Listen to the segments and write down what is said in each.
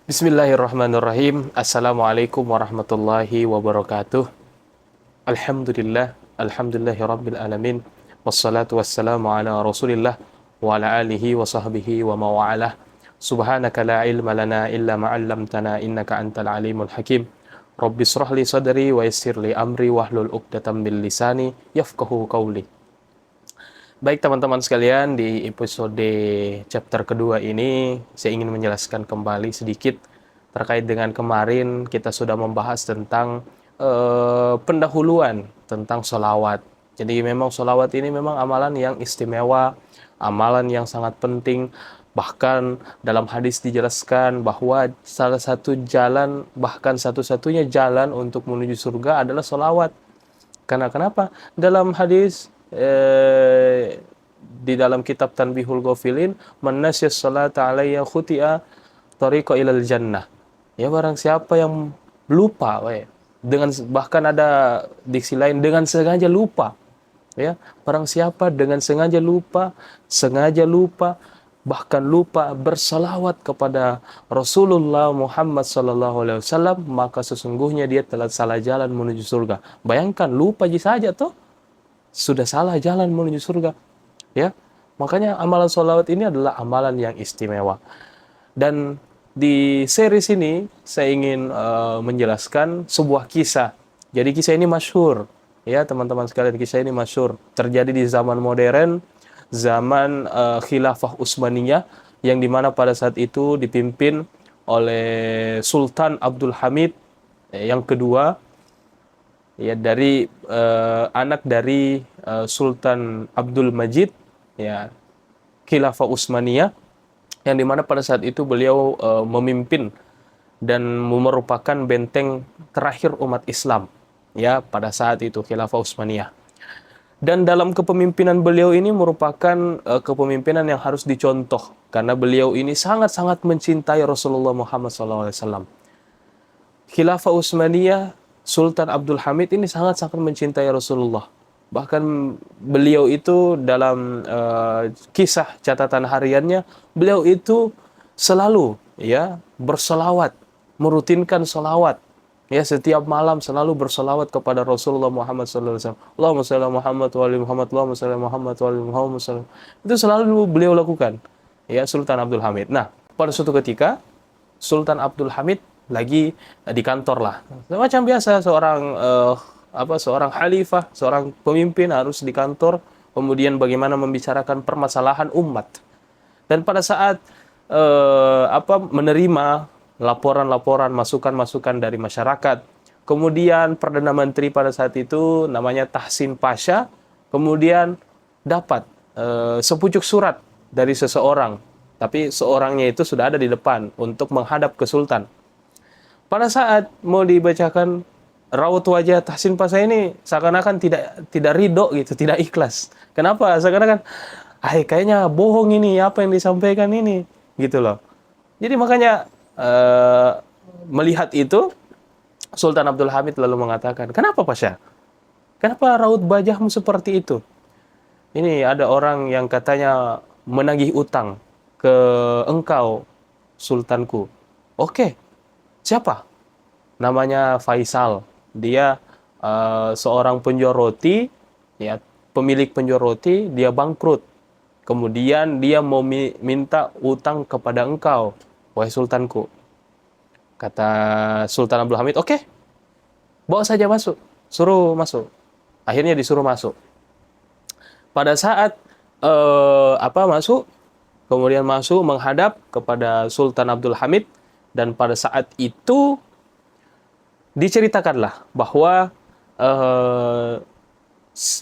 Bismillahirrahmanirrahim. Assalamualaikum warahmatullahi wabarakatuh. Alhamdulillahi rabbil alamin. Wassalatu wassalamu ala Rasulillah wa ala alihi wa sahbihi wa mawa'alah. Subhanaka la ilma lana illa ma 'allamtana innaka antal alimul hakim. Rabbi shrah li sadri wa yassir li amri wahlul 'uqdatam min lisani yafqahu qawli. Baik teman-teman sekalian, di episode chapter kedua ini saya ingin menjelaskan kembali sedikit terkait dengan kemarin kita sudah membahas tentang pendahuluan tentang sholawat. Jadi memang sholawat ini memang amalan yang istimewa, amalan yang sangat penting. Bahkan dalam hadis dijelaskan bahwa salah satu jalan, bahkan satu-satunya jalan untuk menuju surga adalah sholawat. Karena kenapa? Dalam hadis di dalam kitab Tanbihul Ghafilin, man nasyas salata alayya khuti'a tariqa ilal jannah. Ya, barang siapa yang lupa, dengan, bahkan ada diksi lain, dengan sengaja lupa. Ya, barang siapa dengan sengaja lupa, bahkan lupa bersalawat kepada Rasulullah Muhammad SAW, maka sesungguhnya dia telah salah jalan menuju surga. Bayangkan, lupa saja tuh sudah salah jalan menuju surga. Ya, makanya amalan sholawat ini adalah amalan yang istimewa. Dan di series ini saya ingin menjelaskan sebuah kisah. Jadi kisah ini masyhur, ya teman-teman sekalian, kisah ini masyhur. Terjadi di zaman modern, zaman Khilafah Utsmaniyah, yang dimana pada saat itu dipimpin oleh Sultan Abdul Hamid yang kedua, ya, dari anak dari Sultan Abdul Majid, ya, Khilafah Utsmaniyah, yang dimana pada saat itu beliau memimpin dan merupakan benteng terakhir umat Islam, ya, pada saat itu Khilafah Utsmaniyah. Dan dalam kepemimpinan beliau ini merupakan kepemimpinan yang harus dicontoh, karena beliau ini sangat-sangat mencintai Rasulullah Muhammad SAW. Khilafah Utsmaniyah, Sultan Abdul Hamid ini sangat-sangat mencintai Rasulullah. Bahkan beliau itu dalam kisah catatan hariannya, beliau itu selalu, ya, bersolawat, merutinkan solawat. Ya, setiap malam selalu bersolawat kepada Rasulullah Muhammad SAW. Allahumma shalli ala Muhammad wa ali Muhammad, Allahumma shalli ala Muhammad wa ali Muhammad. Itu selalu beliau lakukan, ya, Sultan Abdul Hamid. Nah, pada suatu ketika Sultan Abdul Hamid lagi di kantor lah. Macam biasa seorang khalifah, seorang pemimpin harus di kantor, kemudian bagaimana membicarakan permasalahan umat. Dan pada saat menerima laporan-laporan, masukan-masukan dari masyarakat, kemudian Perdana Menteri pada saat itu namanya Tahsin Pasha, kemudian dapat sepucuk surat dari seseorang, tapi seorangnya itu sudah ada di depan untuk menghadap ke Sultan. Pada saat mau dibacakan, raut wajah Tahsin Pasha ini seakan-akan tidak ridho gitu, tidak ikhlas. Kenapa? Seakan-akan, kayaknya bohong ini, apa yang disampaikan ini, gitu loh. Jadi makanya melihat itu, Sultan Abdul Hamid lalu mengatakan, kenapa Pasha? Kenapa raut wajahmu seperti itu? Ini ada orang yang katanya menagih utang ke engkau, Sultanku. Oke. Siapa? Namanya Faisal. Dia seorang penjual roti, ya, pemilik penjual roti, dia bangkrut. Kemudian dia mau minta utang kepada engkau, wahai Sultanku. Kata Sultan Abdul Hamid, oke, bawa saja masuk, suruh masuk. Akhirnya disuruh masuk. Pada saat masuk, kemudian masuk menghadap kepada Sultan Abdul Hamid. Dan pada saat itu diceritakanlah bahwa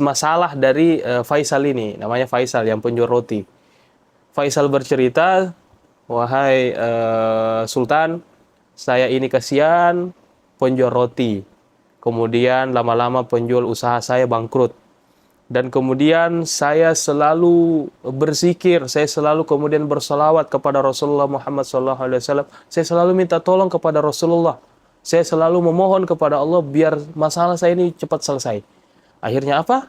masalah dari Faisal ini, namanya Faisal yang penjual roti. Faisal bercerita, wahai Sultan, saya ini kasihan penjual roti. Kemudian lama-lama penjual usaha saya bangkrut. Dan kemudian saya selalu berzikir, saya selalu kemudian bersalawat kepada Rasulullah Muhammad SAW. Saya selalu minta tolong kepada Rasulullah. Saya selalu memohon kepada Allah biar masalah saya ini cepat selesai. Akhirnya apa?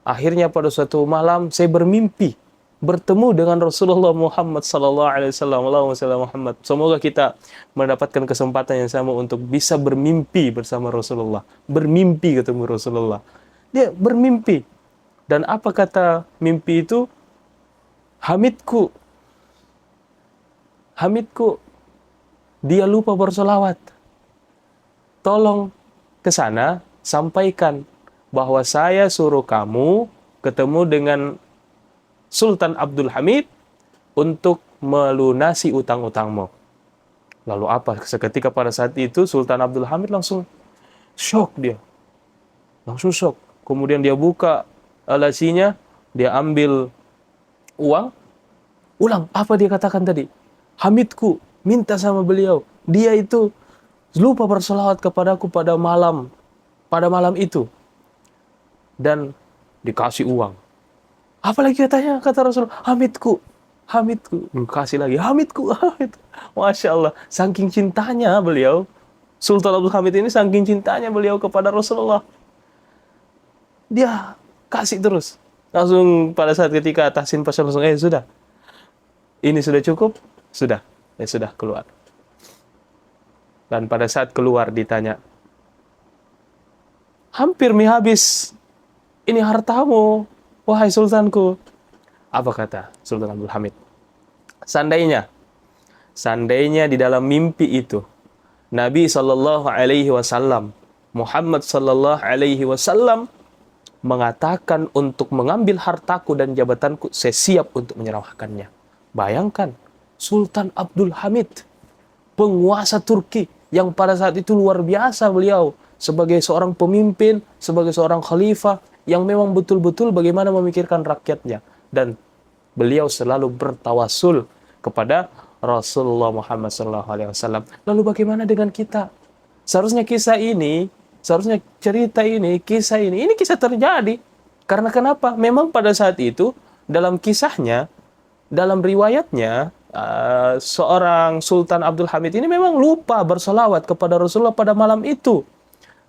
Akhirnya pada suatu malam saya bermimpi. bertemu dengan Rasulullah Muhammad sallallahu alaihi wasallam. Allahumma shalli ala Muhammad. Semoga kita mendapatkan kesempatan yang sama untuk bisa bermimpi bersama Rasulullah, bermimpi ketemu Rasulullah. Dia bermimpi. Dan apa kata mimpi itu? Hamidku, Hamidku, dia lupa bersolawat. Tolong ke sana, sampaikan bahwa saya suruh kamu ketemu dengan Sultan Abdul Hamid untuk melunasi utang-utangmu. Lalu apa? Seketika pada saat itu Sultan Abdul Hamid langsung shock dia. Langsung shock. Kemudian dia buka lasinya, dia ambil uang. Ulang, apa dia katakan tadi? Hamidku, minta sama beliau. Dia itu lupa bersolawat kepadaku pada malam itu. Dan dikasih uang. Apalagi katanya, kata Rasul, Hamidku, kasih lagi, Hamidku. Masya Allah, saking cintanya beliau, Sultan Abdul Hamid ini saking cintanya beliau kepada Rasulullah, dia kasih terus. Langsung pada saat ketika Tahsin Pasha langsung, sudah, ini sudah cukup, sudah keluar. Dan pada saat keluar ditanya, hampir habis ini hartamu, wahai sultanku. Apa kata Sultan Abdul Hamid? Seandainya di dalam mimpi itu Nabi sallallahu alaihi wasallam, Muhammad sallallahu alaihi wasallam mengatakan untuk mengambil hartaku dan jabatanku, saya siap untuk menyerahkannya. Bayangkan, Sultan Abdul Hamid, penguasa Turki yang pada saat itu luar biasa beliau sebagai seorang pemimpin, sebagai seorang khalifah yang memang betul-betul bagaimana memikirkan rakyatnya, dan beliau selalu bertawasul kepada Rasulullah Muhammad SAW. Lalu bagaimana dengan kita? Seharusnya kisah ini kisah terjadi. Karena kenapa? Memang pada saat itu dalam kisahnya, dalam riwayatnya, seorang Sultan Abdul Hamid ini memang lupa bersolawat kepada Rasulullah pada malam itu.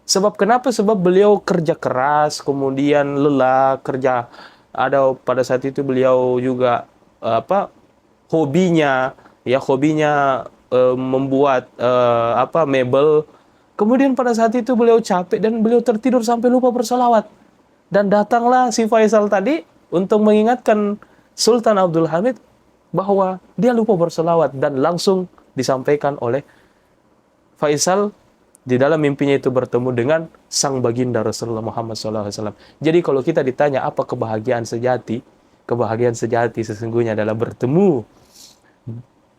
Sebab kenapa? Sebab beliau kerja keras, kemudian lelah kerja. Ada pada saat itu beliau juga hobinya membuat mebel. Kemudian pada saat itu beliau capek dan beliau tertidur sampai lupa bersolawat. Dan datanglah si Faisal tadi untuk mengingatkan Sultan Abdul Hamid bahwa dia lupa bersolawat, dan langsung disampaikan oleh Faisal di dalam mimpinya itu bertemu dengan sang baginda Rasulullah Muhammad SAW. Jadi kalau kita ditanya apa kebahagiaan sejati sesungguhnya adalah bertemu,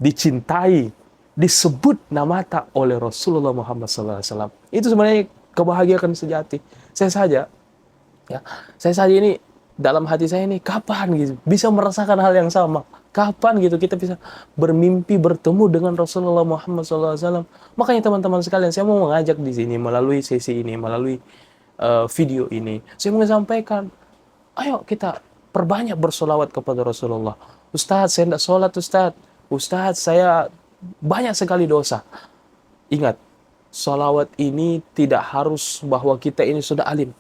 dicintai, disebut nama tak oleh Rasulullah Muhammad SAW. Itu sebenarnya kebahagiaan sejati. Saya saja ini dalam hati saya ini, kapan gitu bisa merasakan hal yang sama? Kapan gitu kita bisa bermimpi bertemu dengan Rasulullah Muhammad SAW? Makanya teman-teman sekalian, saya mau mengajak di sini melalui sesi ini, melalui video ini, saya mau sampaikan, ayo kita perbanyak bersolawat kepada Rasulullah. Ustadz, saya tidak sholat Ustadz, saya banyak sekali dosa. Ingat, solawat ini tidak harus bahwa kita ini sudah alim.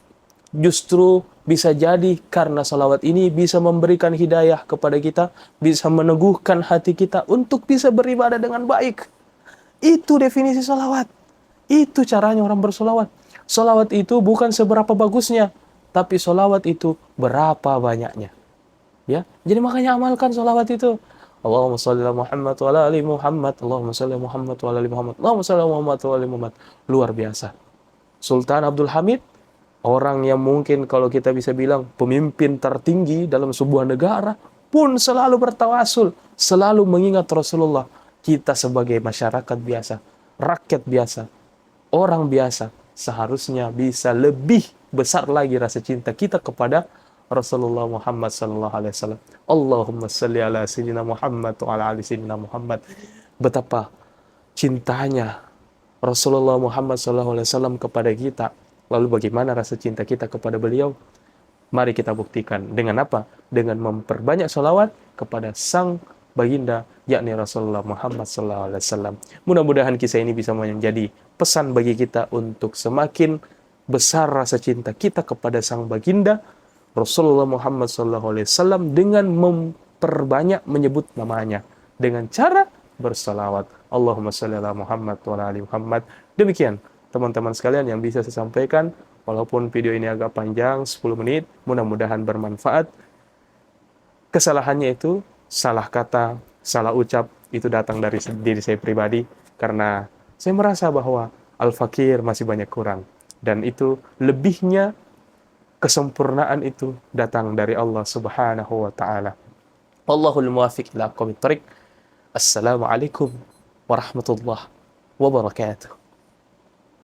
Justru bisa jadi karena salawat ini bisa memberikan hidayah kepada kita, bisa meneguhkan hati kita untuk bisa beribadah dengan baik. Itu definisi salawat. Itu caranya orang bersolawat. Salawat itu bukan seberapa bagusnya, tapi salawat itu berapa banyaknya. Ya, jadi makanya amalkan salawat itu. Allahumma shalli ala Muhammad wa ala ali Muhammad. Allahumma shalli ala Muhammad wa ala ali Muhammad. Allahumma shalli ala Muhammad wa ala ali Muhammad. Luar biasa. Sultan Abdul Hamid, orang yang mungkin kalau kita bisa bilang pemimpin tertinggi dalam sebuah negara, pun selalu bertawasul, selalu mengingat Rasulullah. Kita sebagai masyarakat biasa, rakyat biasa, orang biasa, seharusnya bisa lebih besar lagi rasa cinta kita kepada Rasulullah Muhammad sallallahu alaihi wasallam. Allahumma shalli ala sayyidina Muhammad wa ala ali sayyidina Muhammad. Betapa cintanya Rasulullah Muhammad sallallahu alaihi wasallam kepada kita. Lalu bagaimana rasa cinta kita kepada beliau? Mari kita buktikan. Dengan apa? Dengan memperbanyak salawat kepada sang baginda, yakni Rasulullah Muhammad SAW. Mudah-mudahan kisah ini bisa menjadi pesan bagi kita untuk semakin besar rasa cinta kita kepada sang baginda Rasulullah Muhammad SAW dengan perbanyak menyebut namanya dengan cara bersalawat. Allahumma shalli ala Muhammad wa ala ali Muhammad. Demikian teman-teman sekalian yang bisa saya sampaikan. Walaupun video ini agak panjang, 10 menit, mudah-mudahan bermanfaat. Kesalahannya itu, salah kata, salah ucap, itu datang dari diri saya pribadi, karena saya merasa bahwa Al-Fakir masih banyak kurang. Dan itu lebihnya, kesempurnaan itu datang dari Allah Subhanahu wa Ta'ala. Wallahul muwafiq ila aqwamit thoriq. Assalamualaikum warahmatullahi wabarakatuh.